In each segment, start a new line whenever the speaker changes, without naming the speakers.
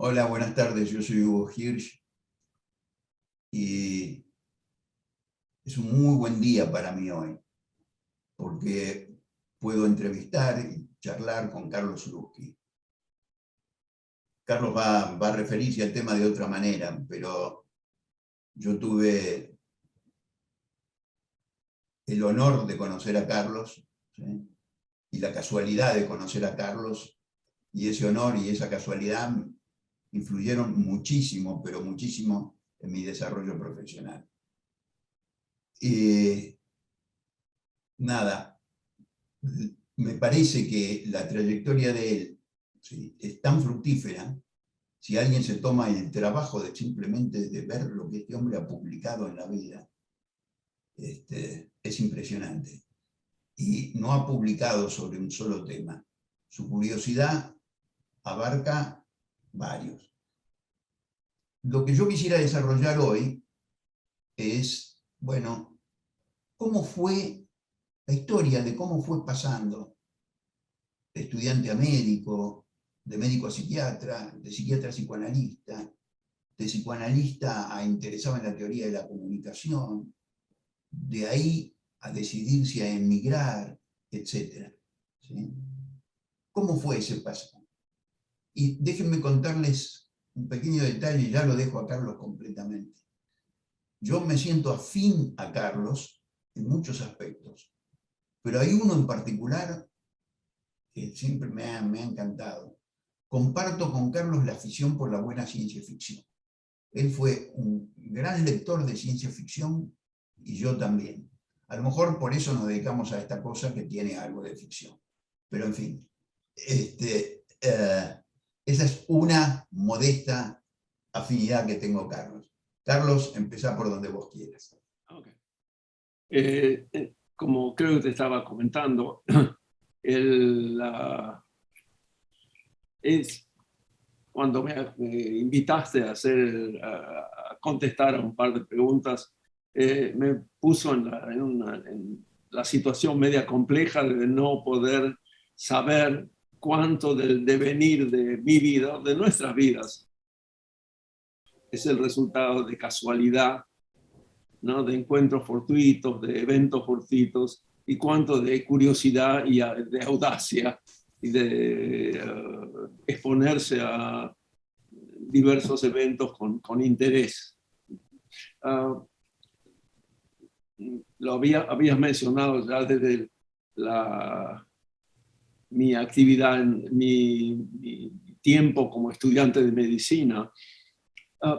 Hola, buenas tardes. Yo soy Hugo Hirsch y es un muy buen día para mí hoy, porque puedo entrevistar y charlar con Carlos Zuruski. Carlos va a referirse al tema de otra manera, pero yo tuve el honor de conocer a Carlos, ¿sí? Y la casualidad de conocer a Carlos, y ese honor y esa casualidad influyeron muchísimo, pero muchísimo en mi desarrollo profesional. Nada, me parece que la trayectoria de él, ¿sí?, es tan fructífera. Si alguien se toma el trabajo de simplemente de ver lo que este hombre ha publicado en la vida, es impresionante. Y no ha publicado sobre un solo tema. Su curiosidad abarca varios. Lo que yo quisiera desarrollar hoy es, bueno, cómo fue la historia de cómo fue pasando de estudiante a médico, de médico a psiquiatra, de psiquiatra a psicoanalista, de psicoanalista a interesado en la teoría de la comunicación, de ahí a decidirse a emigrar, etc. ¿Sí? ¿Cómo fue ese paso? Y déjenme contarles un pequeño detalle, y ya lo dejo a Carlos completamente. Yo me siento afín a Carlos en muchos aspectos, pero hay uno en particular que siempre me ha encantado. Comparto con Carlos la afición por la buena ciencia ficción. Él fue un gran lector de ciencia ficción y yo también. A lo mejor por eso nos dedicamos a esta cosa que tiene algo de ficción. Pero en fin, esa es una modesta afinidad que tengo, Carlos. Carlos, empezá por donde vos quieras.
Okay. Como creo que te estaba comentando, es cuando me invitaste a contestar a un par de preguntas, me puso en la situación media compleja de no poder saber cuánto del devenir de mi vida, de nuestras vidas, es el resultado de casualidad, ¿no?, de encuentros fortuitos, de eventos fortuitos, y cuánto de curiosidad y de audacia y de exponerse a diversos eventos con interés. Lo habías mencionado ya desde mi actividad, mi tiempo como estudiante de medicina.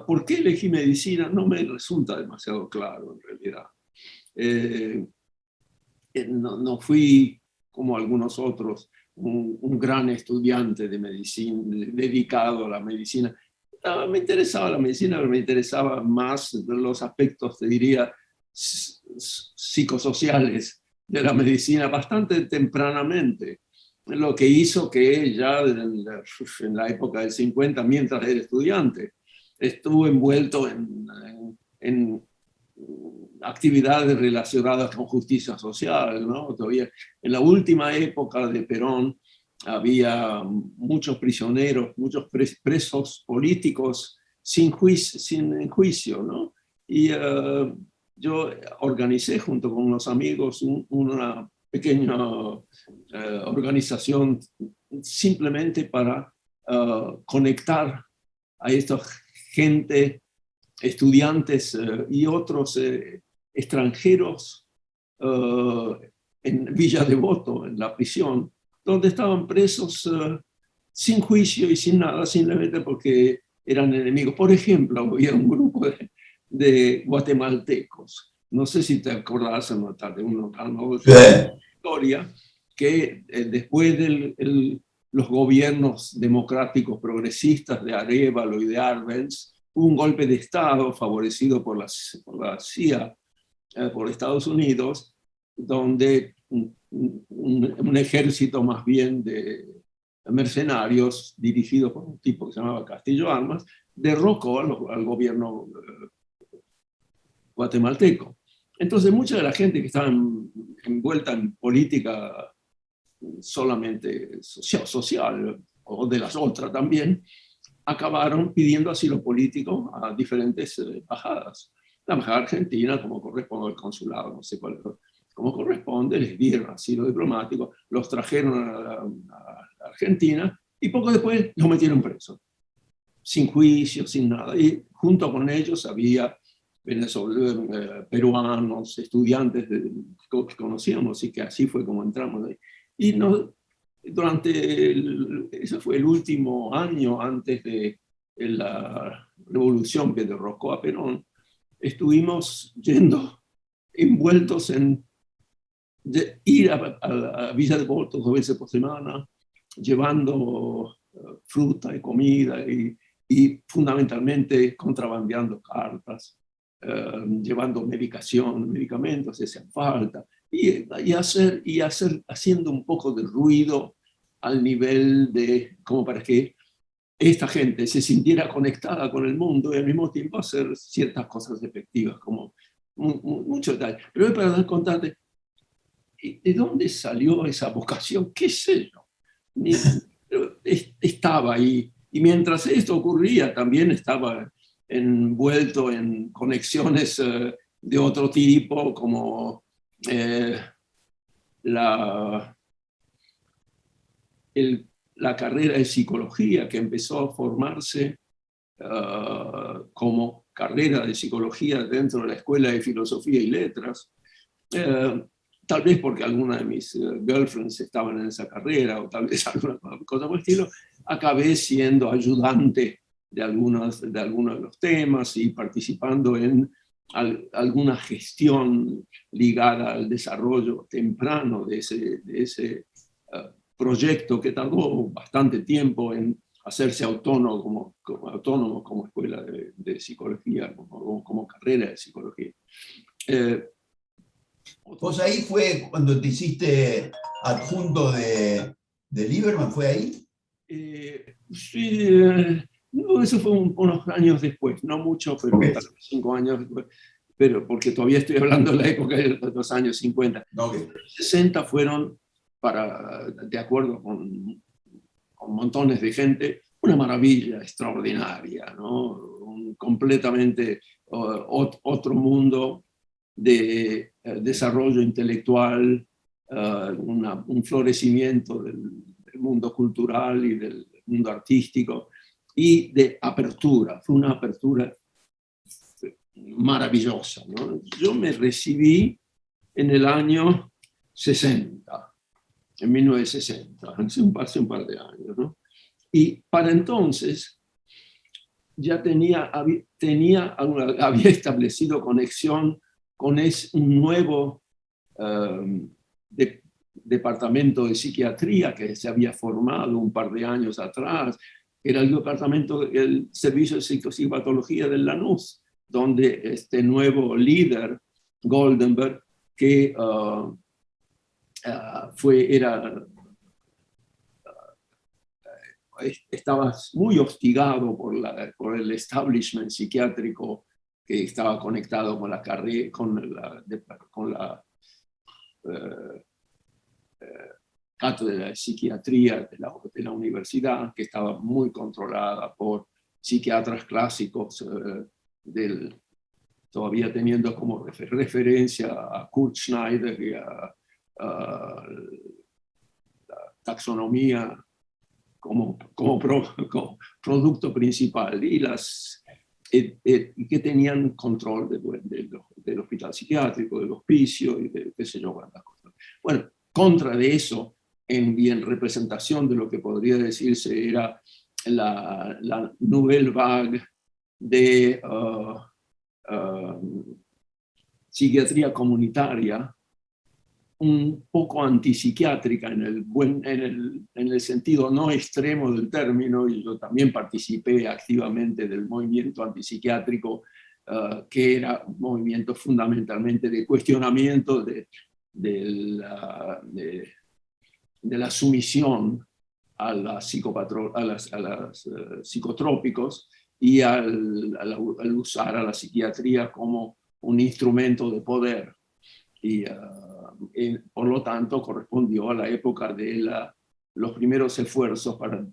¿Por qué elegí medicina? No me resulta demasiado claro, en realidad. No fui, como algunos otros, un gran estudiante de medicina, dedicado a la medicina. Me interesaba la medicina, pero me interesaba más los aspectos, te diría, psicosociales de la medicina bastante tempranamente. Lo que hizo que ya en la época del 50, mientras era estudiante, estuve envuelto en actividades relacionadas con justicia social, ¿no? Todavía en la última época de Perón había muchos prisioneros, muchos presos políticos sin juicio, ¿no? Y yo organicé junto con unos amigos una pequeña organización simplemente para conectar a esta gente, estudiantes y otros extranjeros en Villa Devoto, en la prisión, donde estaban presos sin juicio y sin nada, simplemente porque eran enemigos. Por ejemplo, había un grupo de guatemaltecos, no sé si te acordás de una historia, que después de los gobiernos democráticos progresistas de Arévalo y de Arbenz, hubo un golpe de Estado favorecido por la CIA, por Estados Unidos, donde un ejército más bien de mercenarios dirigido por un tipo que se llamaba Castillo Armas, derrocó al gobierno guatemalteco. Entonces mucha de la gente que estaba envuelta en política solamente social o de las otras también, acabaron pidiendo asilo político a diferentes embajadas. La embajada argentina, como corresponde al consulado, no sé cuál, como corresponde, les dieron asilo diplomático, los trajeron a Argentina y poco después los metieron presos, sin juicio, sin nada. Y junto con ellos había peruanos, estudiantes que conocíamos, y que así fue como entramos ahí. Y ese fue el último año antes de la revolución que derrocó a Perón, estuvimos envueltos en ir a Villa Devoto 2 veces por semana, llevando fruta y comida y fundamentalmente contrabandeando cartas, llevando medicamentos si hacían falta, haciendo un poco de ruido al nivel de, como para que esta gente se sintiera conectada con el mundo y al mismo tiempo hacer ciertas cosas efectivas, como mucho detalle. Pero para contarte, ¿de dónde salió esa vocación? ¿Qué sé yo? Estaba ahí. Y mientras esto ocurría, también estaba envuelto en conexiones de otro tipo, como la carrera de psicología, que empezó a formarse como carrera de psicología dentro de la Escuela de Filosofía y Letras. Tal vez porque alguna de mis girlfriends estaban en esa carrera, o tal vez alguna cosa por el estilo, acabé siendo ayudante de algunos de los temas y participando en alguna gestión ligada al desarrollo temprano de ese proyecto que tardó bastante tiempo en hacerse autónomo como escuela de psicología, como carrera de psicología.
¿Vos ahí fue cuando te hiciste adjunto de Lieberman? ¿Fue ahí?
Sí, no, eso fue unos años después, no mucho, pero
Okay.
5 años después, pero porque todavía estoy hablando de la época de los años 50.
Okay.
60 fueron, de acuerdo con montones de gente, una maravilla extraordinaria, ¿no? Completamente otro mundo de desarrollo intelectual, un florecimiento del mundo cultural y del mundo artístico y de apertura. Fue una apertura maravillosa, ¿no? Yo me recibí en el año 60, en 1960, hace un par de años, ¿no? Y para entonces ya había establecido conexión con un nuevo departamento de psiquiatría que se había formado un par de años atrás, que era el servicio de psicopatología del Lanús, donde este nuevo líder, Goldenberg, que estaba muy hostigado por el establishment psiquiátrico que estaba conectado con la carrera, con la cátedra de psiquiatría de la universidad, que estaba muy controlada por psiquiatras clásicos, todavía teniendo como referencia a Kurt Schneider y a la taxonomía como producto principal, y que tenían control del hospital psiquiátrico, del hospicio y de qué sé yo cuántas cosas. Bueno, contra de eso, en representación de lo que podría decirse era la nouvelle vague de psiquiatría comunitaria, un poco antipsiquiátrica en el sentido no extremo del término, y yo también participé activamente del movimiento antipsiquiátrico, que era un movimiento fundamentalmente de cuestionamiento de la sumisión a los psicotrópicos y al usar a la psiquiatría como un instrumento de poder. Y por lo tanto correspondió a la época de los primeros esfuerzos para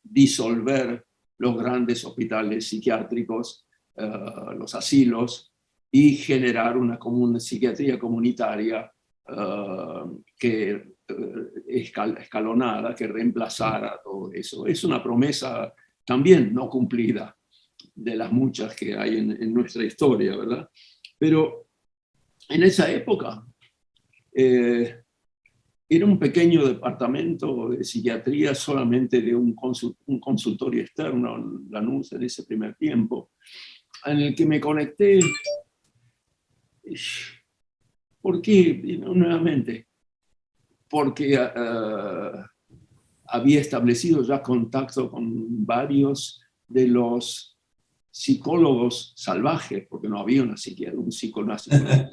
disolver los grandes hospitales psiquiátricos, los asilos, y generar una psiquiatría comunitaria escalonada que reemplazara todo eso. Es una promesa también no cumplida de las muchas que hay en nuestra historia, ¿verdad? Pero en esa época era un pequeño departamento de psiquiatría solamente de un consultorio externo en Lanús en ese primer tiempo, en el que me conecté. ¿Por qué? Nuevamente, porque había establecido ya contacto con varios de los psicólogos salvajes, porque no había una psicología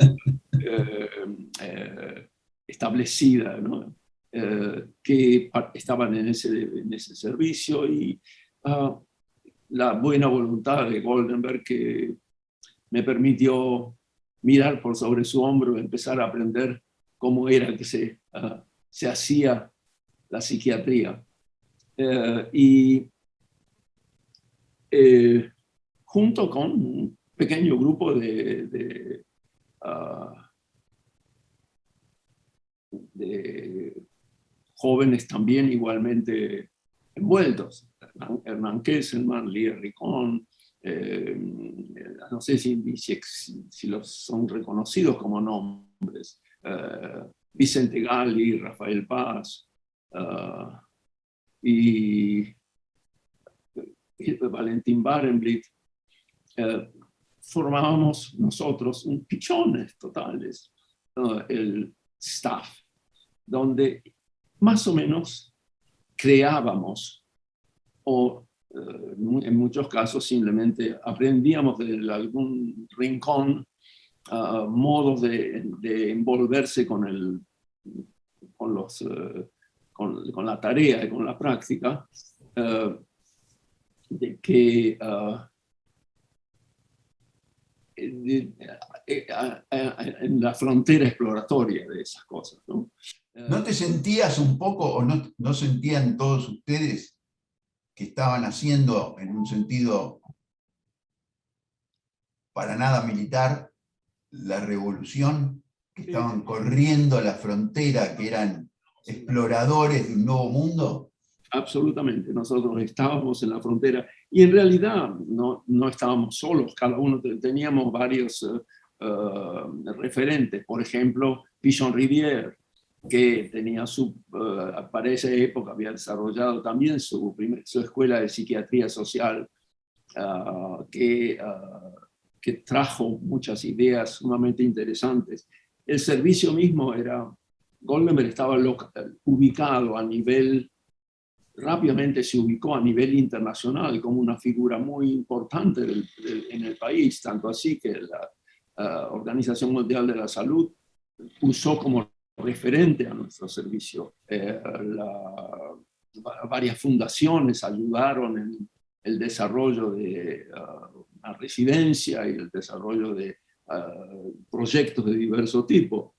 establecida, ¿no? Que estaban en ese servicio, y la buena voluntad de Goldenberg, que me permitió mirar por sobre su hombro y empezar a aprender cómo era que se hacía la psiquiatría. Junto con un pequeño grupo de jóvenes también igualmente envueltos. Hernán Kesselman, Lía Ricón, no sé si los son reconocidos como nombres, Vicente Galli, Rafael Paz, y Valentín Barenblit. Formábamos nosotros un pichones totales, el staff, donde más o menos creábamos, o en muchos casos simplemente aprendíamos de algún rincón modos de envolverse con la tarea y con la práctica, en la frontera exploratoria de esas cosas, ¿no?
¿No te sentías un poco, o no sentían todos ustedes que estaban haciendo, en un sentido para nada militar, la revolución, que estaban corriendo la frontera, que eran exploradores de un nuevo mundo?
Absolutamente, nosotros estábamos en la frontera, y en realidad no estábamos solos, cada uno teníamos varios referentes. Por ejemplo, Pichon Rivière, que tenía para esa época había desarrollado también su escuela de psiquiatría social, que trajo muchas ideas sumamente interesantes. El servicio mismo Goldenberg estaba ubicado a nivel, rápidamente se ubicó a nivel internacional como una figura muy importante en el país, tanto así que la Organización Mundial de la Salud usó como referente a nuestro servicio. Varias fundaciones ayudaron en el desarrollo de una residencia y el desarrollo de proyectos de diverso tipo.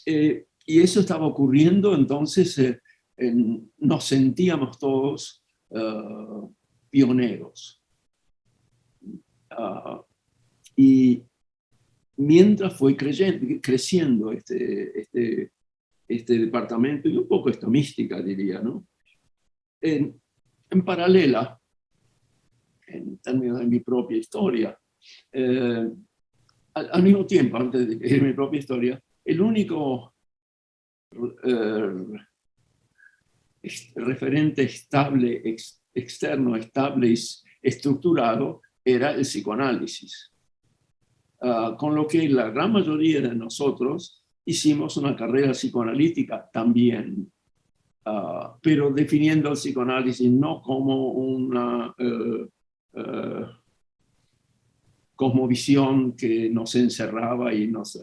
Y eso estaba ocurriendo, entonces nos sentíamos todos pioneros. Y mientras fue creciendo este departamento, y un poco esta mística, diría, ¿no? En paralela, en términos de mi propia historia, al mismo tiempo, antes de mi propia historia, el único referente estable, externo, estable y estructurado era el psicoanálisis. Con lo que la gran mayoría de nosotros hicimos una carrera psicoanalítica también, pero definiendo el psicoanálisis no como una cosmovisión que nos encerraba y nos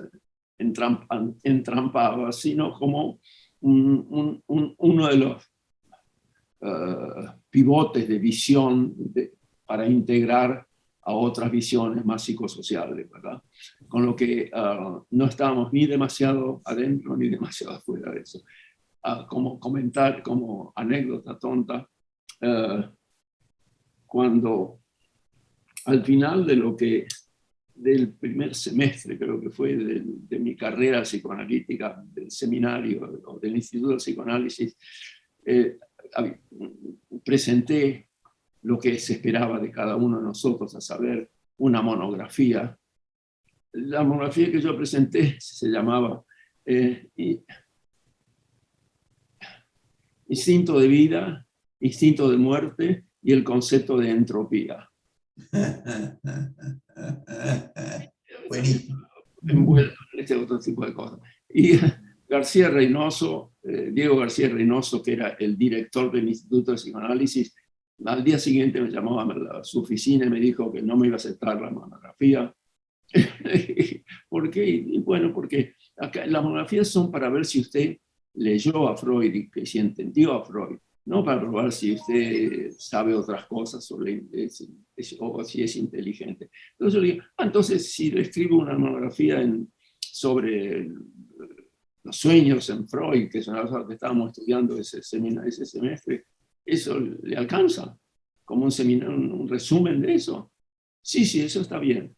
entrampaba, sino como uno de los pivotes de visión para integrar a otras visiones más psicosociales, ¿verdad? Con lo que no estábamos ni demasiado adentro ni demasiado afuera de eso. Como anécdota tonta, cuando al final del primer semestre, creo que fue, de mi carrera psicoanalítica, del seminario o del Instituto de Psicoanálisis, presenté lo que se esperaba de cada uno de nosotros, a saber, una monografía. La monografía que yo presenté se llamaba Instinto de vida, instinto de muerte y el concepto de entropía.
Buenísimo.
Envuelto en este otro tipo de cosas. Y García Reynoso, Diego García Reynoso, que era el director del Instituto de Psicoanálisis, al día siguiente me llamó a su oficina y me dijo que no me iba a aceptar la monografía. ¿Por qué? Y bueno, porque acá las monografías son para ver si usted leyó a Freud y que si entendió a Freud, no para probar si usted sabe otras cosas sobre o si es inteligente. Entonces yo le digo, entonces si le escribo una monografía sobre los sueños en Freud, que es una cosa que estábamos estudiando ese semestre, ¿eso le alcanza? ¿Como un seminario, un resumen de eso? Sí, eso está bien.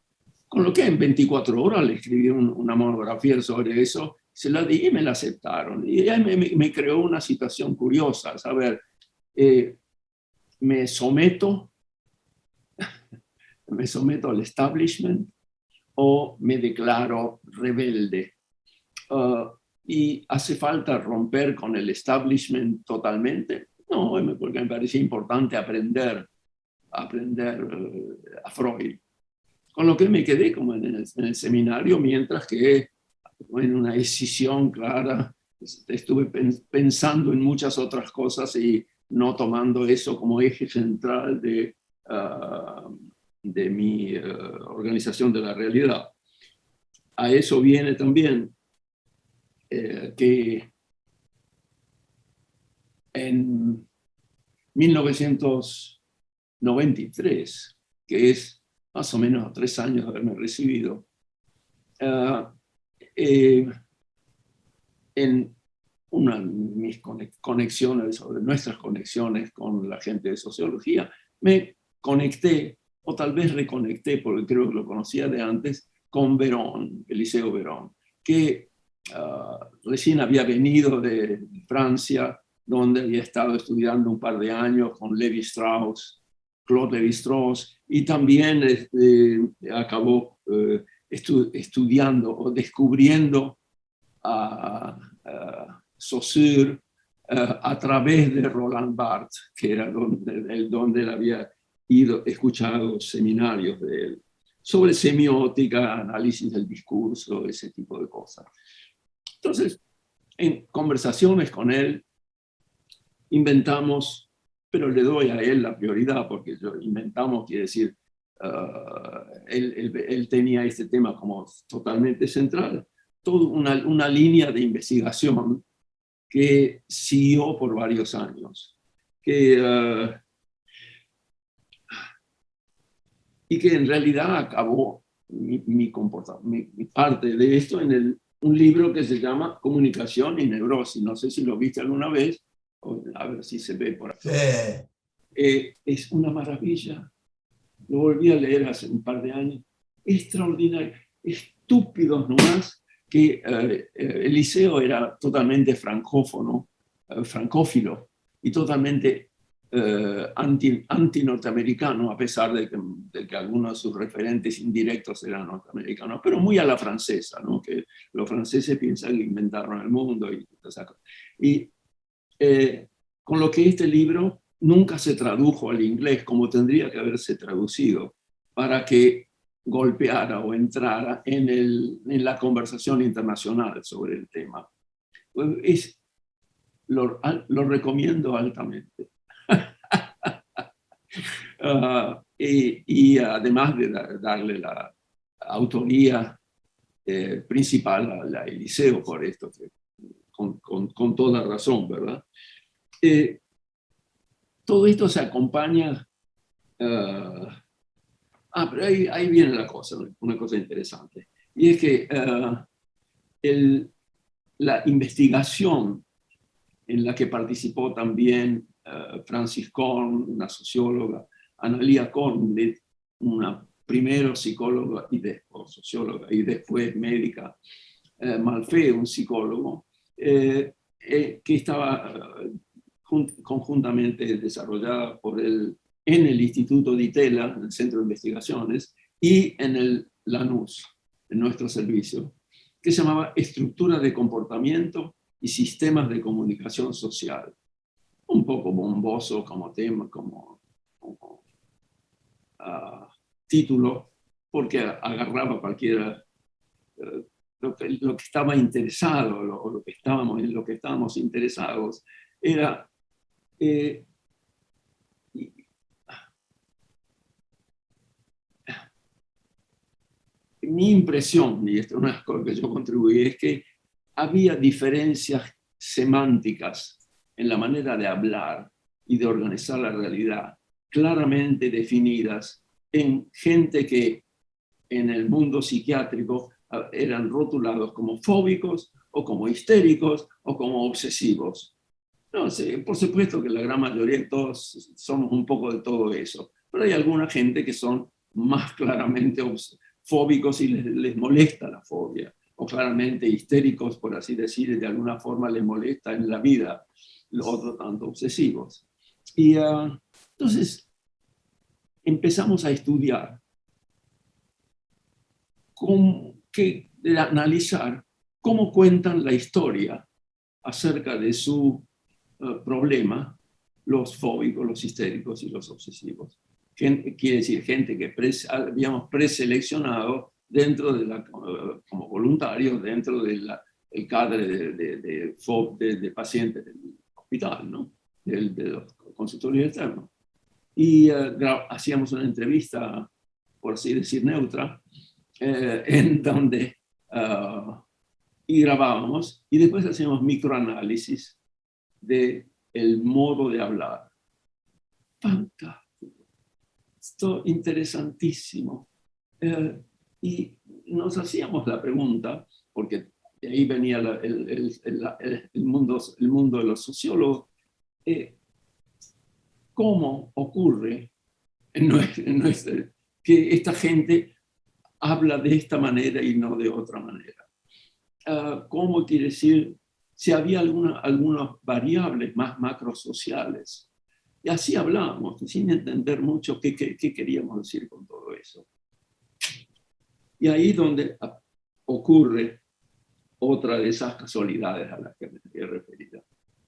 Con lo que en 24 horas le escribí una monografía sobre eso, se la di y me la aceptaron. Y ella me creó una situación curiosa, saber, me someto al establishment o me declaro rebelde. ¿Y hace falta romper con el establishment totalmente? No, porque me parecía importante aprender a Freud. Con lo que me quedé como en el seminario, mientras que en una decisión clara estuve pensando en muchas otras cosas y no tomando eso como eje central de mi organización de la realidad. A eso viene también que en 1993, que es más o menos 3 años de haberme recibido, en una de mis conexiones, sobre nuestras conexiones con la gente de sociología, me conecté, o tal vez reconecté, porque creo que lo conocía de antes, con Verón, Eliseo Verón, que recién había venido de Francia, donde había estado estudiando un par de años con Claude Lévi-Strauss, y también acabó estudiando o descubriendo a Saussure a través de Roland Barthes, que era donde él había escuchado seminarios de él, sobre semiótica, análisis del discurso, ese tipo de cosas. Entonces, en conversaciones con él, inventamos, pero le doy a él la prioridad, porque inventamos quiere decir, él tenía este tema como totalmente central, toda una línea de investigación que siguió por varios años, y que en realidad acabó mi parte de esto en un libro que se llama Comunicación y Neurosis. No sé si lo viste alguna vez, a ver si se ve por aquí. Sí. Es una maravilla. Lo volví a leer hace un par de años. Extraordinario. Estúpidos nomás, que Eliseo era totalmente francófono, francófilo, y totalmente anti-norteamericano, a pesar de que algunos de sus referentes indirectos eran norteamericanos, pero muy a la francesa, ¿no? Que los franceses piensan que inventaron el mundo. Y con lo que este libro nunca se tradujo al inglés como tendría que haberse traducido para que golpeara o entrara en la conversación internacional sobre el tema. Lo recomiendo altamente. Y además de darle la autoría principal a Eliseo por esto, que, con toda razón, ¿verdad? Todo esto se acompaña... pero ahí viene la cosa, una cosa interesante. Y es que la investigación en la que participó también Francis Kohn, una socióloga, Analía Cornblit, una primero psicóloga y después socióloga y después médica, Malfé, un psicólogo, que estaba conjuntamente desarrollada en el Instituto Di Tella, en el Centro de Investigaciones, y en el Lanús, en nuestro servicio, que se llamaba Estructura de Comportamiento y Sistemas de Comunicación Social. Un poco bomboso como tema, como título, porque agarraba cualquiera lo que estaba interesado, lo que estábamos interesados, era mi impresión, y esto es una cosa que yo contribuí, es que había diferencias semánticas en la manera de hablar y de organizar la realidad, claramente definidas en gente que en el mundo psiquiátrico eran rotulados como fóbicos o como histéricos o como obsesivos. No sé, por supuesto que la gran mayoría de todos somos un poco de todo eso, pero hay alguna gente que son más claramente fóbicos y les molesta la fobia, o claramente histéricos, por así decir, de alguna forma les molesta en la vida, los otros tanto obsesivos. Y entonces empezamos a estudiar, analizar cómo cuentan la historia acerca de su problema los fóbicos, los histéricos y los obsesivos. Quiere decir gente que habíamos preseleccionado dentro de como voluntarios dentro del cadre de pacientes del hospital, ¿no? De los consultorios externos. Y hacíamos una entrevista, por así decir, neutra, en donde y grabábamos y después hacíamos microanálisis del modo de hablar. Fantástico. Esto interesantísimo. Y nos hacíamos la pregunta, porque de ahí venía el mundo de los sociólogos, ¿cómo ocurre que esta gente habla de esta manera y no de otra manera? ¿Cómo quiere decir? Si había algunas variables más macrosociales. Y así hablábamos, sin entender mucho qué queríamos decir con todo eso. Y ahí donde ocurre otra de esas casualidades a las que me había referido.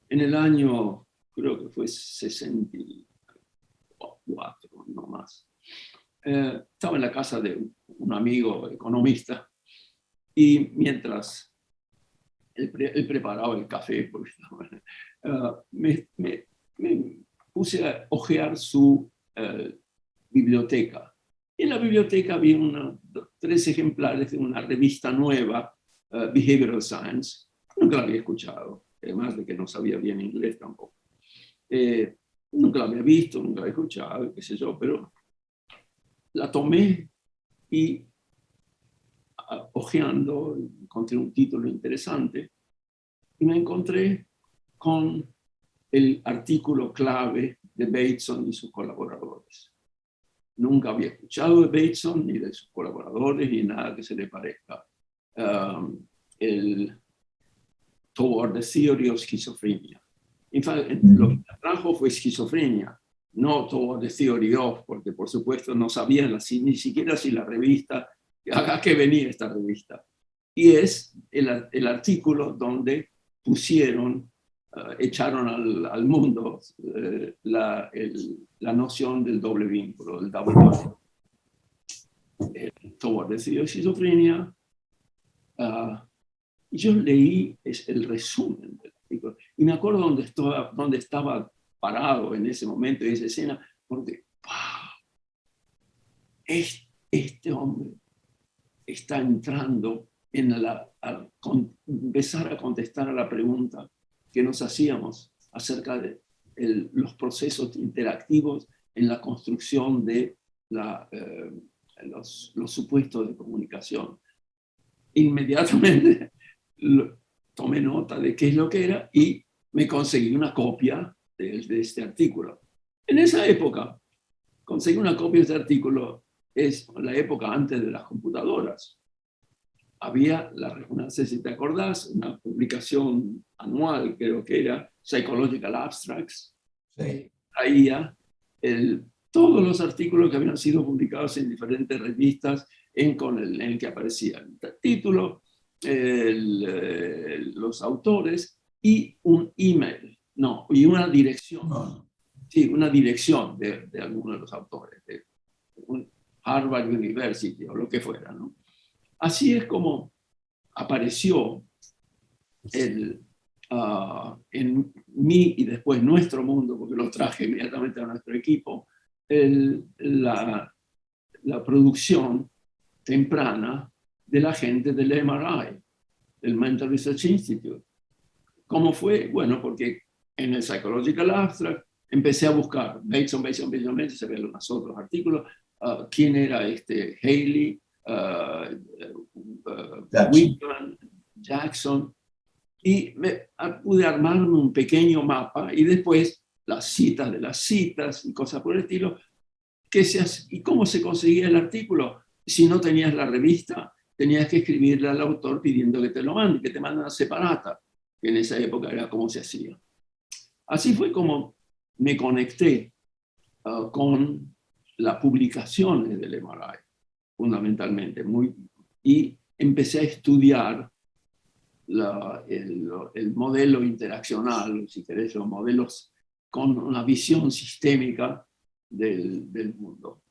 En el año, creo que fue 64, no más, estaba en la casa de un amigo economista y mientras él preparaba el café, me puse a hojear su biblioteca. En la biblioteca había 3 ejemplares de una revista nueva, Behavioral Science. Nunca la había escuchado, además de que no sabía bien inglés tampoco. Nunca la había visto, nunca la había escuchado, qué sé yo, pero la tomé y hojeando, encontré un título interesante y me encontré con el artículo clave de Bateson y sus colaboradores. Nunca había escuchado de Bateson ni de sus colaboradores ni nada que se le parezca. Toward the Theory of Schizophrenia. En fact, lo que trajo fue esquizofrenia, no Toward the Theory of, porque por supuesto no sabían ni siquiera si la revista, a qué venía esta revista. Y es el artículo donde pusieron, echaron al mundo la noción del doble vínculo, del double bond. Toward the Theory of Schizophrenia. Y yo leí el resumen del artículo. Y me acuerdo dónde estaba parado en ese momento, en esa escena, porque ¡wow! Este hombre está entrando en empezar a contestar a la pregunta que nos hacíamos acerca de los procesos interactivos en la construcción de los supuestos de comunicación. Inmediatamente tomé nota de qué es lo que era y me conseguí una copia de este artículo. En esa época, conseguir una copia de este artículo es la época antes de las computadoras. Había, no sé si te acordás, una publicación anual, creo que era Psychological Abstracts,
Sí.
traía todos los artículos que habían sido publicados en diferentes revistas en el que aparecía el título, los autores y un email, no, y una dirección.
No.
Sí, una dirección de alguno de los autores, de un Harvard University o lo que fuera, ¿no? Así es como apareció en mi y después nuestro mundo, porque lo traje inmediatamente a nuestro equipo, la producción temprana de la gente del MRI, del Mental Research Institute. ¿Cómo fue? Bueno, porque en el Psychological Abstract empecé a buscar, Bateson, se ven unos otros artículos, quién era Haley, Whitman, Jackson, y pude armarme un pequeño mapa y después las citas de las citas y cosas por el estilo. ¿Y cómo se conseguía el artículo? Si no tenías la revista, tenías que escribirle al autor pidiendo que te lo mande, que te mande una separata, que en esa época era como se hacía. Así fue como me conecté con las publicaciones del MRI, fundamentalmente, y empecé a estudiar el modelo interaccional, si querés, los modelos con una visión sistémica del mundo.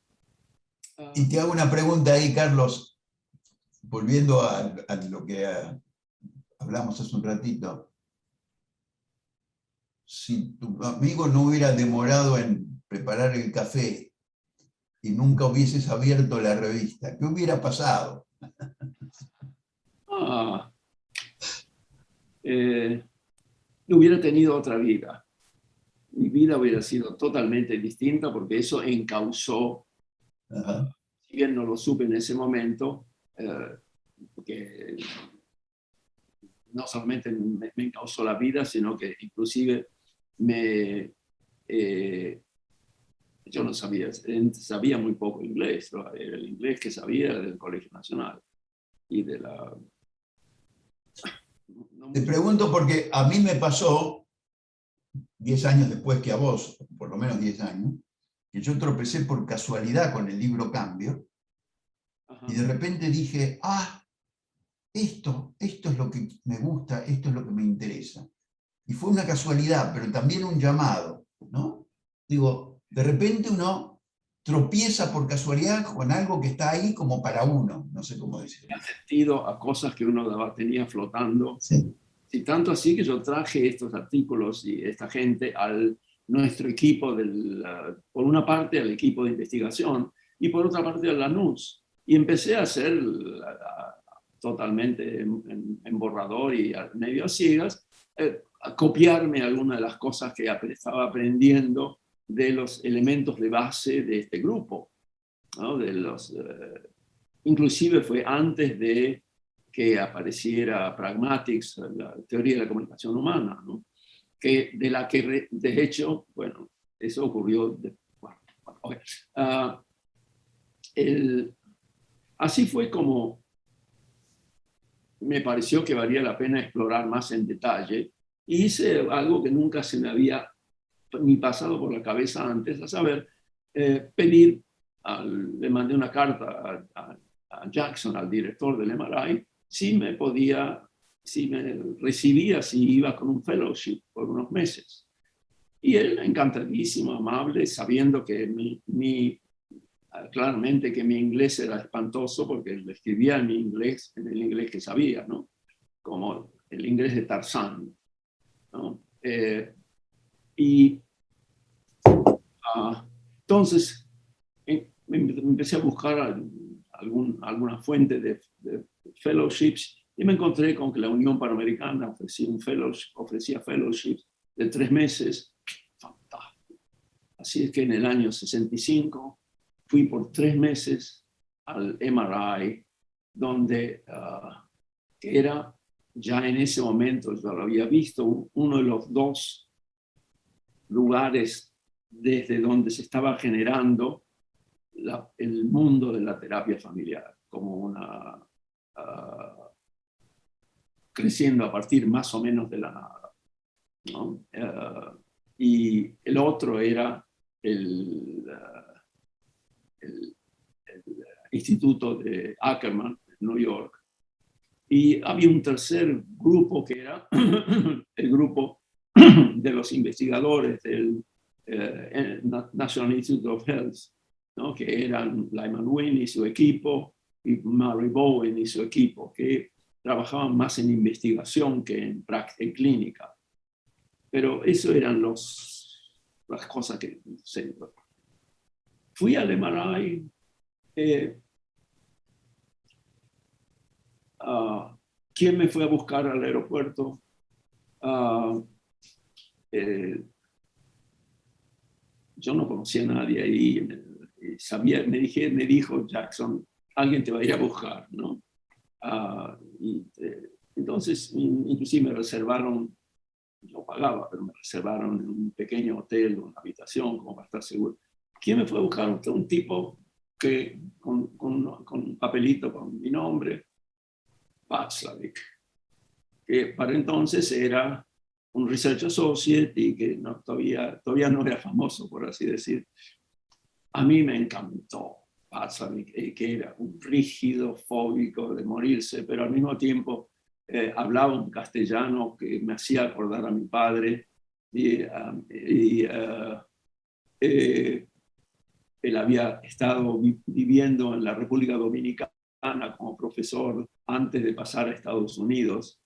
Y te hago una pregunta ahí, Carlos, volviendo a lo que hablamos hace un ratito. Si tu amigo no hubiera demorado en preparar el café y nunca hubieses abierto la revista, ¿qué hubiera pasado?
Hubiera tenido otra vida. Mi vida hubiera sido totalmente distinta porque eso encauzó, si bien no lo supe en ese momento, porque no solamente me encauzó la vida, sino que inclusive yo no sabía muy poco inglés, ¿no? El inglés que sabía era del Colegio Nacional y de la...
Te pregunto porque a mí me pasó 10 años después que a vos, por lo menos 10 años, que yo tropecé por casualidad con el libro Cambio. Ajá. Y de repente dije, esto es lo que me gusta, esto es lo que me interesa. Y fue una casualidad, pero también un llamado, ¿no? Digo, de repente uno tropieza por casualidad con algo que está ahí como para uno, no sé cómo decirlo.
Ha sentido a cosas que uno tenía flotando.
Sí.
Y tanto así que yo traje estos artículos y esta gente nuestro equipo, por una parte al equipo de investigación y por otra parte a la NUS. Y empecé a hacer totalmente en borrador y medio a ciegas, a copiarme algunas de las cosas que estaba aprendiendo de los elementos de base de este grupo, ¿no? Inclusive fue antes de que apareciera Pragmatics, la teoría de la comunicación humana, ¿no? De la que, de hecho, bueno, eso ocurrió. Así fue como me pareció que valía la pena explorar más en detalle. Y hice algo que nunca se me había ni pasado por la cabeza antes, a saber, le mandé una carta a Jackson, al director del MRI, si me recibía, si iba con un fellowship por unos meses. Y él, encantadísimo, amable, sabiendo que claramente que mi inglés era espantoso porque le escribía en el inglés que sabía, ¿no? Como el inglés de Tarzán, ¿no? Entonces empecé a buscar alguna fuente de fellowships y me encontré con que la Unión Panamericana ofrecía fellowships de 3 meses. Fantástico. Así es que en el año 65 fui por 3 meses al MRI, donde que era ya en ese momento, yo lo había visto, uno de los 2 lugares desde donde se estaba generando el mundo de la terapia familiar como creciendo a partir más o menos de la nada, ¿no? Y el otro era el Instituto de Ackerman, en New York. Y había un tercer grupo que era el grupo de los investigadores del National Institute of Health, ¿no? Que eran Lyman Wynne y su equipo, y Murray Bowen y su equipo, que trabajaban más en investigación que en clínica. Pero eso eran las cosas que sé. Fui al MRI. ¿Quién me fue a buscar al aeropuerto? Yo no conocía a nadie ahí. Me dijo Jackson, alguien te va a ir a buscar, ¿no? Entonces, inclusive me reservaron, yo pagaba, pero me reservaron en un pequeño hotel, una habitación, como para estar seguro. ¿Quién me fue a buscar? Un tipo que con un papelito con mi nombre, Václavic, que para entonces era un research associate y que todavía no era famoso, por así decir. A mí me encantó Václavic, que era un rígido, fóbico de morirse, pero al mismo tiempo hablaba un castellano que me hacía acordar a mi padre. Él había estado viviendo en la República Dominicana como profesor antes de pasar a Estados Unidos,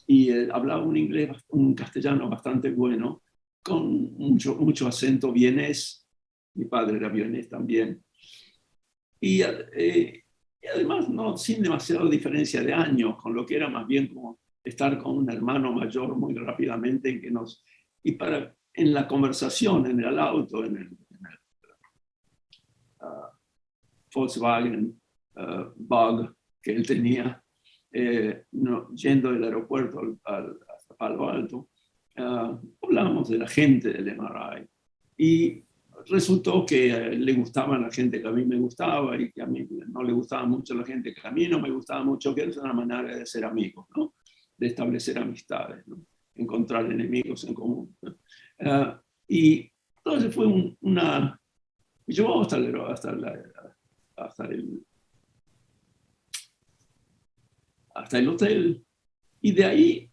y hablaba un castellano bastante bueno, con mucho acento vienés. Mi padre era vienés también. Y además sin demasiada diferencia de años, con lo que era más bien como estar con un hermano mayor muy rápidamente, en la conversación, en el auto, en el Volkswagen Bug que él tenía, yendo del aeropuerto hasta Palo Alto, hablábamos de la gente del MRI. Y resultó que le gustaba la gente que a mí me gustaba y que a mí no le gustaba mucho la gente que a mí no me gustaba mucho, que es una manera de ser amigos, ¿no? De establecer amistades, ¿no? Encontrar enemigos en común, ¿no? Y entonces fue una... Yo hasta el hotel, y de ahí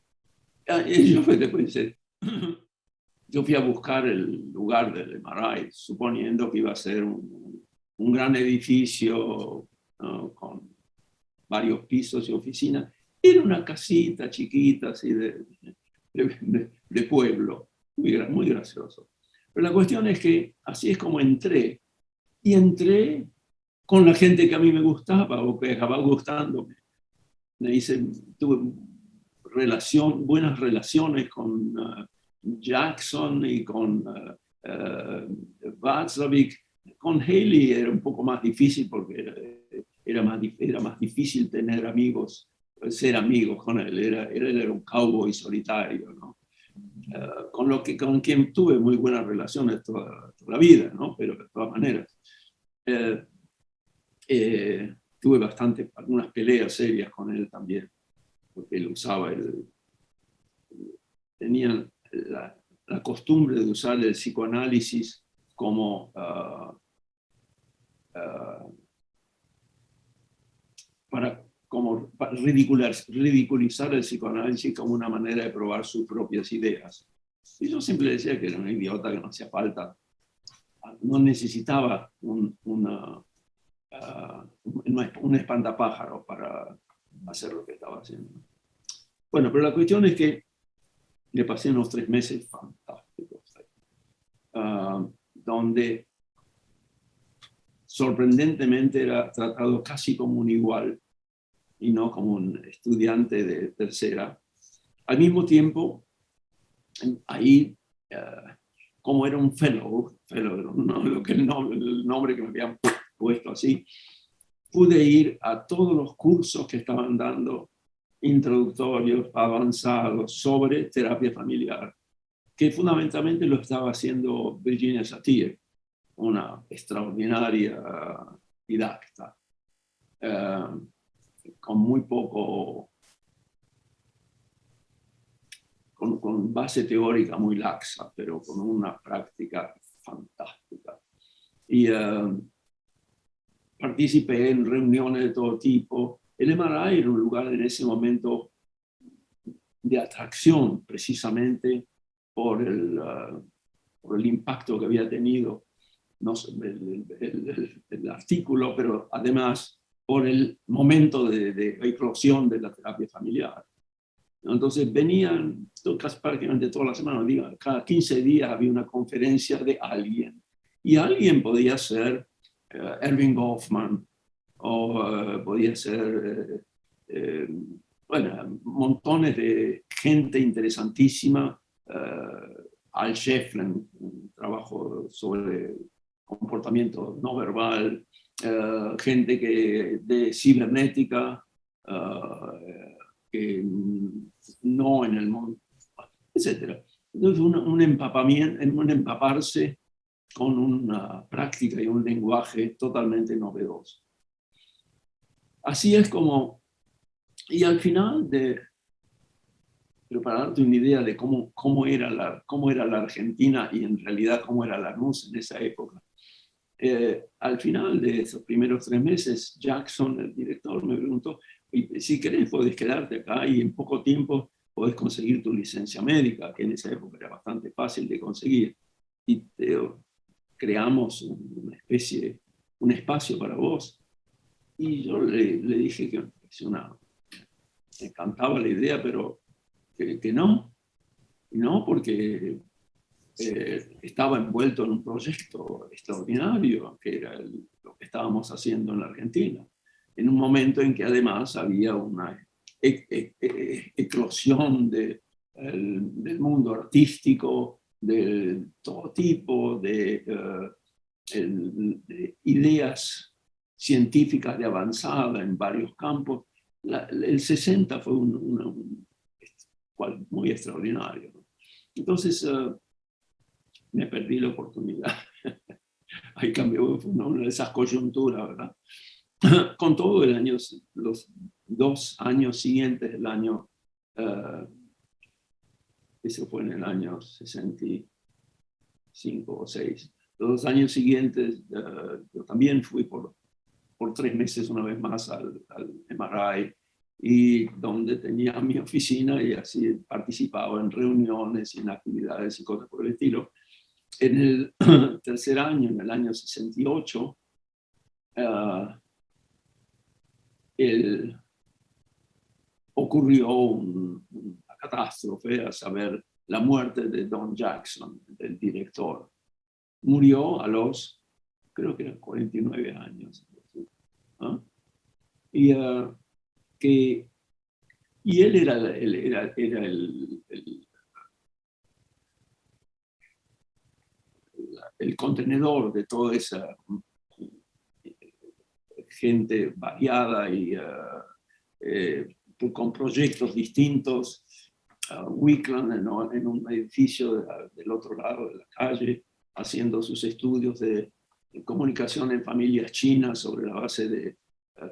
yo fui a buscar el lugar del MRI, suponiendo que iba a ser un gran edificio, ¿no? Con varios pisos y oficinas. Era una casita chiquita, así de pueblo, muy gracioso. Pero la cuestión es que así es como entré, y entré con la gente que a mí me gustaba o que acababa gustándome. Tuve buenas relaciones con Jackson y con Václavic. Con Haley era un poco más difícil porque era más difícil tener amigos, ser amigos con él. Él era un cowboy solitario, ¿no? Con quien tuve muy buenas relaciones toda la vida, ¿no? Pero de todas maneras. Tuve algunas peleas serias con él también, porque él tenía la costumbre de usar el psicoanálisis como para ridiculizar el psicoanálisis como una manera de probar sus propias ideas. Y yo siempre decía que era un idiota, que no hacía falta, no necesitaba un espantapájaros para hacer lo que estaba haciendo. Bueno, pero la cuestión es que le pasé unos 3 meses fantásticos, donde sorprendentemente era tratado casi como un igual y no como un estudiante de tercera. Al mismo tiempo, ahí, como era un fellow, no, el nombre que me habían puesto así, pude ir a todos los cursos que estaban dando, introductorios, avanzados, sobre terapia familiar, que fundamentalmente lo estaba haciendo Virginia Satir. una extraordinaria didacta, con muy poco, con base teórica muy laxa, pero con una práctica fantástica. Y participé en reuniones de todo tipo. El MRI era un lugar en ese momento de atracción, precisamente por el impacto que había tenido, no sé, el artículo, pero además por el momento de eclosión de la terapia familiar. Entonces venían prácticamente todas las semanas, cada 15 días había una conferencia de alguien. Y alguien podía ser Erving Goffman, o podía ser, bueno, montones de gente interesantísima. Al Schefflin, un trabajo sobre comportamiento no verbal, gente de cibernética, que no en el mundo, etc. Entonces, un empaparse con una práctica y un lenguaje totalmente novedoso. Así es como, y al final pero para darte una idea de cómo era la Argentina y en realidad cómo era Lanús en esa época. Al final de esos primeros 3 meses, Jackson, el director, me preguntó, si querés podés quedarte acá y en poco tiempo podés conseguir tu licencia médica, que en esa época era bastante fácil de conseguir. Y creamos un espacio para vos. Y yo le dije que me encantaba la idea, pero que no, porque estaba envuelto en un proyecto extraordinario, que era lo que estábamos haciendo en la Argentina, en un momento en que además había una eclosión del mundo artístico, de todo tipo de ideas científicas de avanzada en varios campos. El 60 fue muy extraordinario, ¿no? Entonces, me perdí la oportunidad. Ahí cambió, fue una de esas coyunturas, ¿verdad? Con todo los 2 años siguientes del año, eso fue en el año 65 o 6. Los 2 años siguientes, yo también fui por 3 meses una vez más al MRI, y donde tenía mi oficina y así participaba en reuniones y en actividades y cosas por el estilo. En el tercer año, en el año 68, ocurrió una catástrofe, a saber, la muerte de Don Jackson, del director. Murió a los, creo que eran 49 años. ¿Ah? Y él era el contenedor de toda esa gente variada y con proyectos distintos. Wickland en un edificio del otro lado de la calle, haciendo sus estudios de comunicación en familias chinas sobre la base de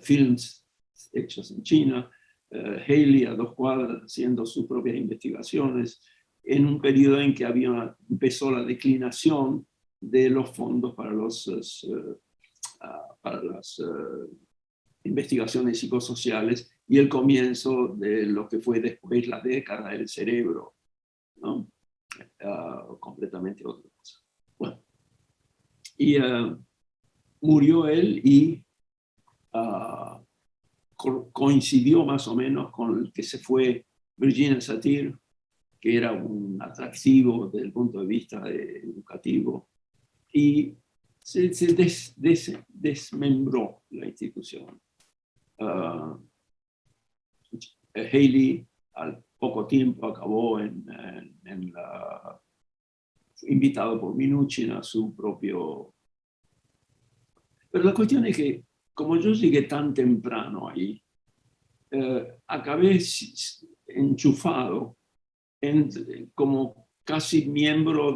films hechos en China. Haley a 2 cuadras haciendo sus propias investigaciones en un periodo en que empezó la declinación de los fondos para las investigaciones psicosociales y el comienzo de lo que fue después la década del cerebro, ¿no? Completamente otra cosa. Bueno, y murió él y coincidió más o menos con el que se fue Virginia Satir, que era un atractivo desde el punto de vista educativo, y se desmembró la institución. Haley al poco tiempo acabó invitado por Minuchin a su propio... Pero la cuestión es que, como yo llegué tan temprano ahí, acabé enchufado como casi miembro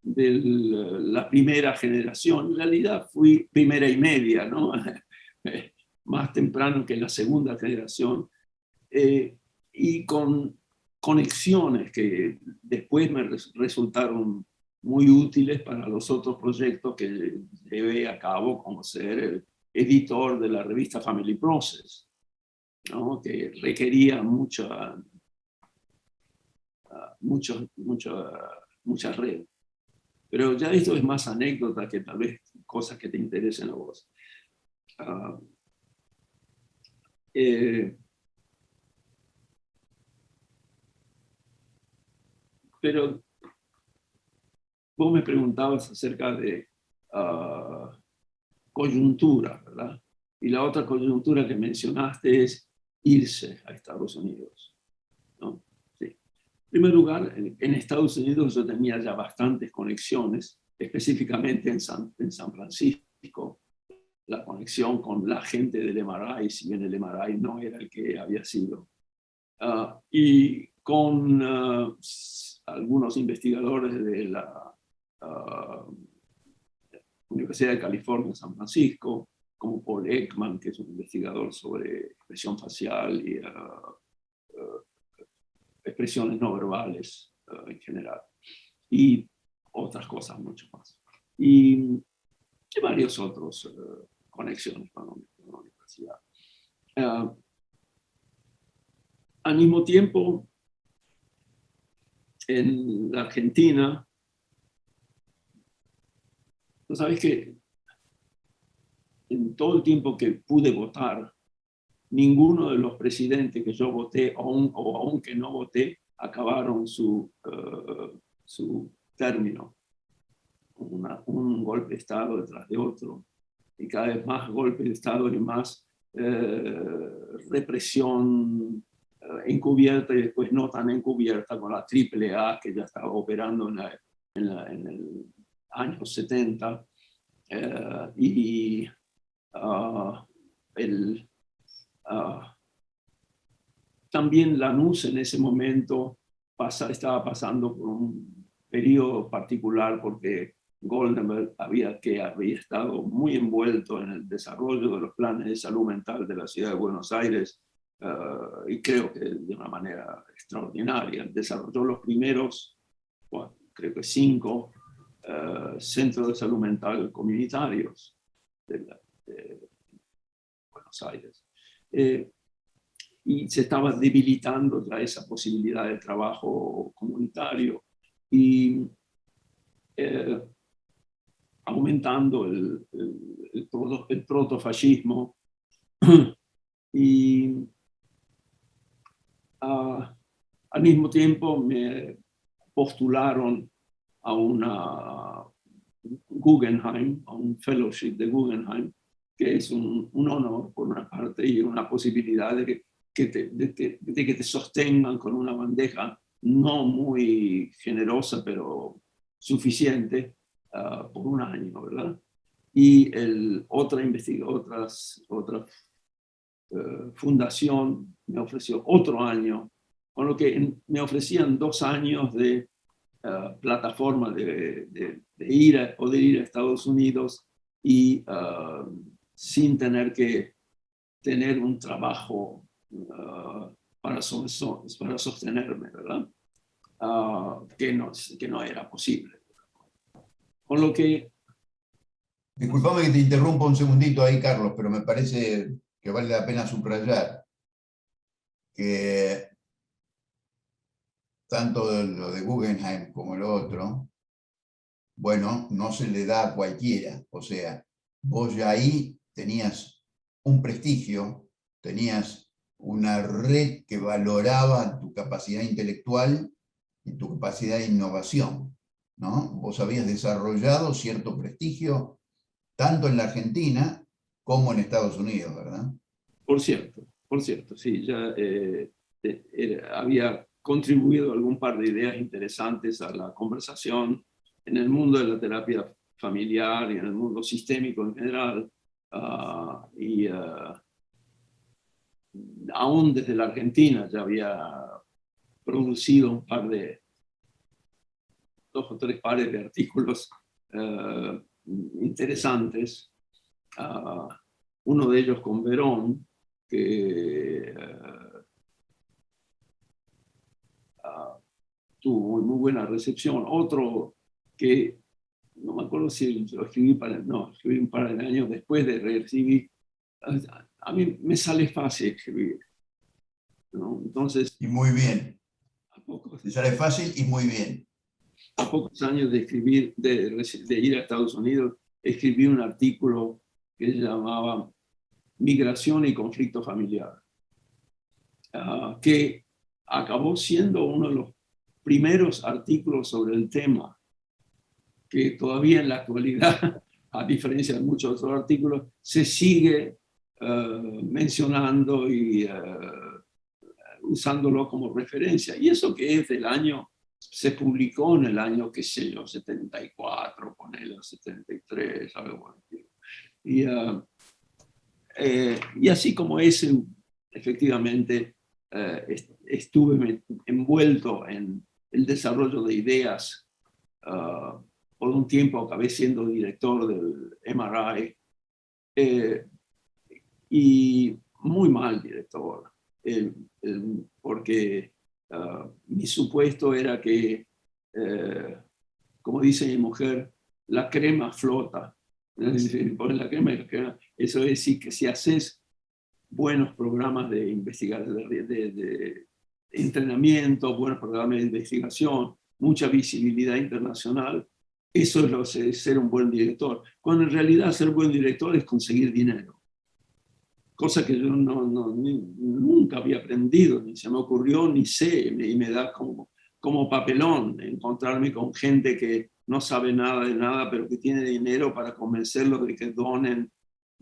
la primera generación. En realidad fui primera y media, ¿no? Más temprano que la segunda generación, y con conexiones que después me resultaron muy útiles para los otros proyectos que llevé a cabo, como ser el editor de la revista Family Process, ¿no? Que requería mucha red. Pero ya esto es más anécdota que tal vez cosas que te interesen a vos. Pero vos me preguntabas acerca de coyuntura, ¿verdad? Y la otra coyuntura que mencionaste es irse a Estados Unidos, ¿no? Sí. En primer lugar, en Estados Unidos yo tenía ya bastantes conexiones, específicamente en San Francisco, la conexión con la gente del MRI, si bien el MRI no era el que había sido. Y con algunos investigadores de la Universidad de California en San Francisco, como Paul Ekman, que es un investigador sobre expresión facial y expresiones no verbales en general, y otras cosas mucho más. Y varios otros conexiones con la universidad. Al mismo tiempo, en la Argentina, tú sabes que en todo el tiempo que pude votar, ninguno de los presidentes que yo voté o aún que no voté acabaron su término. Un golpe de Estado detrás de otro, y cada vez más golpes de Estado y más represión encubierta y después no tan encubierta, con la AAA que ya estaba operando en el año 70, también Lanús en ese momento estaba pasando por un periodo particular porque Goldenberg había estado muy envuelto en el desarrollo de los planes de salud mental de la ciudad de Buenos Aires, y creo que de una manera extraordinaria. Desarrolló los primeros, bueno, creo que 5 centros de salud mental comunitarios de Buenos Aires. Y se estaba debilitando ya esa posibilidad de trabajo comunitario y aumentando el protofascismo. Y al mismo tiempo me postularon a una Guggenheim, a un fellowship de Guggenheim, que es un honor por una parte y una posibilidad de que te sostengan con una bandeja no muy generosa, pero suficiente por un año, ¿verdad? Y otra fundación me ofreció otro año, con lo que me ofrecían 2 años de plataforma de poder ir a Estados Unidos y sin tener que tener un trabajo para sostenerme, ¿verdad? Que no era posible. Con lo que...
Disculpame que te interrumpa un segundito ahí, Carlos, pero me parece que vale la pena subrayar que tanto lo de Guggenheim como lo otro, bueno, no se le da a cualquiera. O sea, vos ya ahí tenías un prestigio, tenías una red que valoraba tu capacidad intelectual y tu capacidad de innovación, ¿no? Vos habías desarrollado cierto prestigio tanto en la Argentina como en Estados Unidos, ¿verdad?
Por cierto, sí, ya había contribuido algún par de ideas interesantes a la conversación en el mundo de la terapia familiar y en el mundo sistémico en general. Y aún desde la Argentina ya había producido un par de 2 o 3 pares de artículos interesantes. Uno de ellos con Verón, que tuvo muy buena recepción. Otro que no me acuerdo si lo escribí escribí un par de años después de recibir. A mí me sale fácil escribir, ¿no? Entonces,
y muy bien.
pocos,
Te sale fácil y muy bien.
a pocos años de escribir, de ir a Estados Unidos, escribí un artículo que se llamaba Migración y conflicto familiar, que acabó siendo uno de los primeros artículos sobre el tema, que todavía en la actualidad, a diferencia de muchos otros artículos, se sigue mencionando y usándolo como referencia. Y eso que es del año, se publicó en el año, qué sé yo, 74, ponele, 73, algo así. Y así como ese, efectivamente, estuve envuelto en el desarrollo de ideas. Por un tiempo acabé siendo director del MRI, y muy mal director, porque mi supuesto era que, como dice mi mujer, la crema flota. Pones la crema y la crema. Eso es decir, que si haces buenos programas de investigación, de entrenamiento, buenos programas de investigación, mucha visibilidad internacional, eso es lo de ser un buen director. Cuando en realidad ser buen director es conseguir dinero. Cosa que yo nunca había aprendido, ni se me ocurrió, ni sé, y me da como papelón encontrarme con gente que no sabe nada de nada, pero que tiene dinero para convencerlos de que donen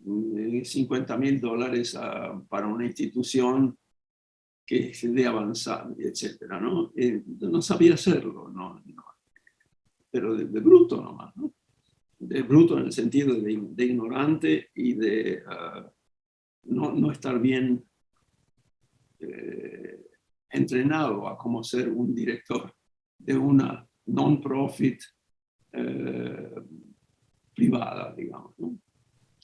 $50,000 para una institución que es de avanzar, etcétera, ¿no? No sabía hacerlo, pero de bruto nomás, ¿no? De bruto en el sentido de ignorante y de no estar bien entrenado a cómo ser un director de una non-profit privada, digamos, ¿no?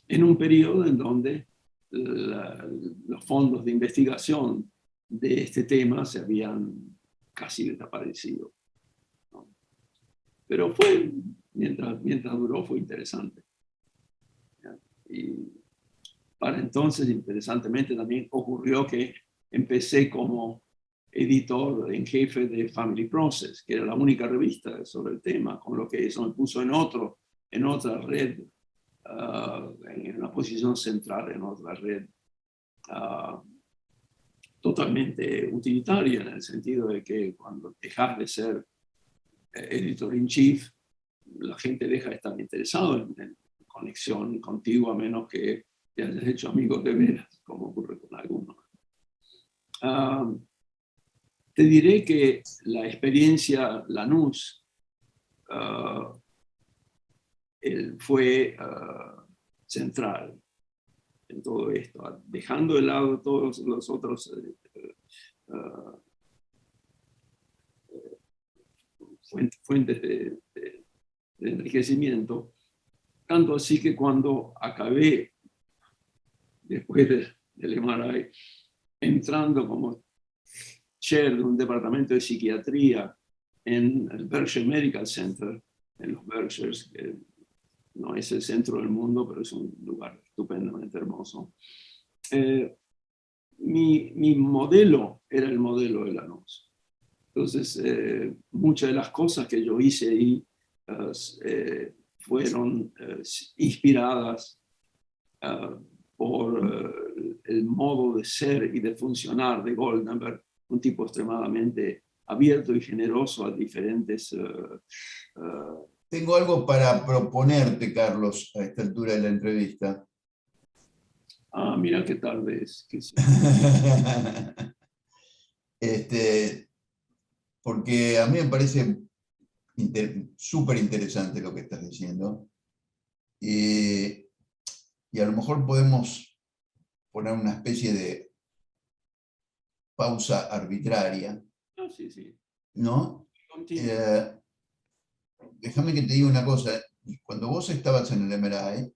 En un periodo en donde los fondos de investigación de este tema se habían casi desaparecido, ¿no? Pero mientras duró, fue interesante. ¿Ya? Y para entonces, interesantemente, también ocurrió que empecé como editor en jefe de Family Process, que era la única revista sobre el tema, con lo que eso me puso en otra red, en una posición central en otra red, totalmente utilitaria, en el sentido de que cuando dejas de ser editor in chief, la gente deja de estar interesado en conexión contigo, a menos que te hayas hecho amigos de veras, como ocurre con algunos. Te diré que la experiencia Lanús fue central en todo esto, dejando de lado todos los otros fuentes de enriquecimiento, tanto así que cuando acabé, después del MRI, entrando como chair de un departamento de psiquiatría en el Berkshire Medical Center, en los Berkshires, que no es el centro del mundo, pero es un lugar estupendamente hermoso. Mi modelo era el modelo de Lanús. Entonces, muchas de las cosas que yo hice ahí fueron inspiradas por el modo de ser y de funcionar de Goldenberg, un tipo extremadamente abierto y generoso a diferentes...
Tengo algo para proponerte, Carlos, a esta altura de la entrevista.
Mira qué tal vez.
Porque a mí me parece súper interesante lo que estás diciendo. Y a lo mejor podemos poner una especie de pausa arbitraria,
Sí, sí.
¿no? déjame que te diga una cosa. Cuando vos estabas en el MRI,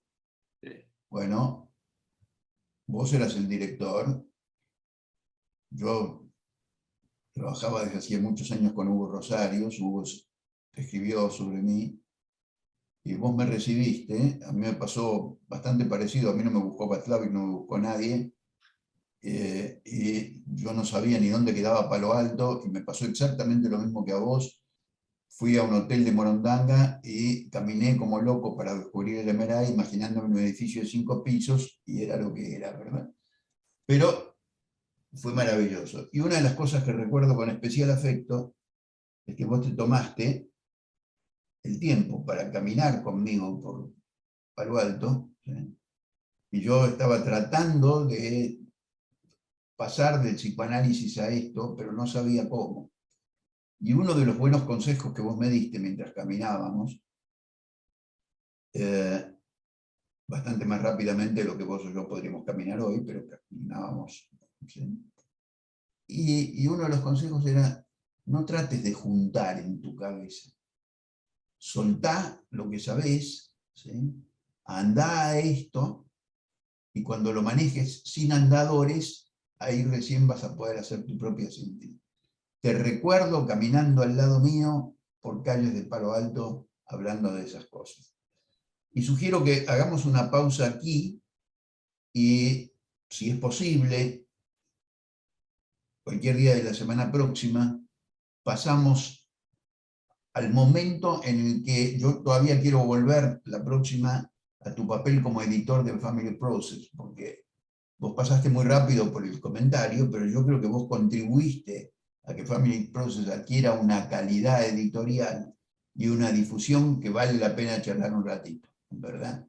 bueno, vos eras el director. Yo trabajaba desde hacía muchos años con Hugo Rosario. Hugo escribió sobre mí. Y vos me recibiste. A mí me pasó bastante parecido. A mí no me buscó Václavic, no me buscó nadie. Y yo no sabía ni dónde quedaba Palo Alto. Y me pasó exactamente lo mismo que a vos. Fui a un hotel de Morondanga y caminé como loco para descubrir el MRI, imaginándome un edificio de 5 pisos, y era lo que era, ¿verdad? Pero fue maravilloso. Y una de las cosas que recuerdo con especial afecto es que vos te tomaste el tiempo para caminar conmigo por Palo Alto, ¿sí? Y yo estaba tratando de pasar del psicoanálisis a esto, pero no sabía cómo. Y uno de los buenos consejos que vos me diste mientras caminábamos, bastante más rápidamente de lo que vos o yo podríamos caminar hoy, pero caminábamos, ¿sí? Y uno de los consejos era: no trates de juntar en tu cabeza. Soltá lo que sabés, ¿sí? Andá a esto, y cuando lo manejes sin andadores, ahí recién vas a poder hacer tu propia síntesis. Te recuerdo caminando al lado mío por calles de Palo Alto hablando de esas cosas. Y sugiero que hagamos una pausa aquí y, si es posible, cualquier día de la semana próxima, pasamos al momento en el que yo todavía quiero volver la próxima a tu papel como editor de Family Process, porque vos pasaste muy rápido por el comentario, pero yo creo que vos contribuiste a que Family Process adquiera una calidad editorial y una difusión que vale la pena charlar un ratito, ¿verdad?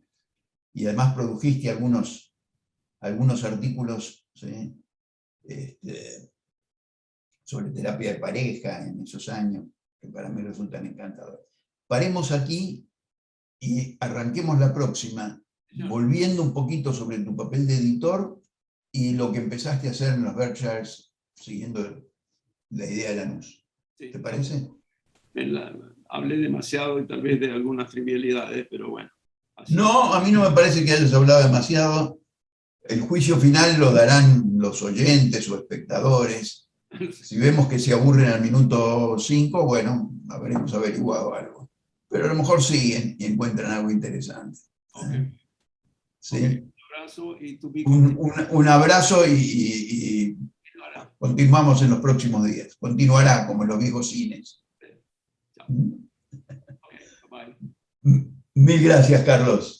Y además produjiste algunos artículos, ¿sí? Sobre terapia de pareja en esos años, que para mí resultan encantadores. Paremos aquí y arranquemos la próxima, volviendo un poquito sobre tu papel de editor y lo que empezaste a hacer en los Berkshires, siguiendo la idea de Lanús. ¿Te parece?
Hablé demasiado y tal vez de algunas trivialidades, pero bueno.
No, a mí no me parece que hayas hablado demasiado. El juicio final lo darán los oyentes o espectadores. Si vemos que se aburren al minuto 5, bueno, habremos averiguado algo. Pero a lo mejor siguen y encuentran algo interesante.
Okay.
¿Sí?
Okay.
Un abrazo y continuamos en los próximos días. Continuará como en los viejos cines.
Okay, bye.
Mil gracias, Carlos.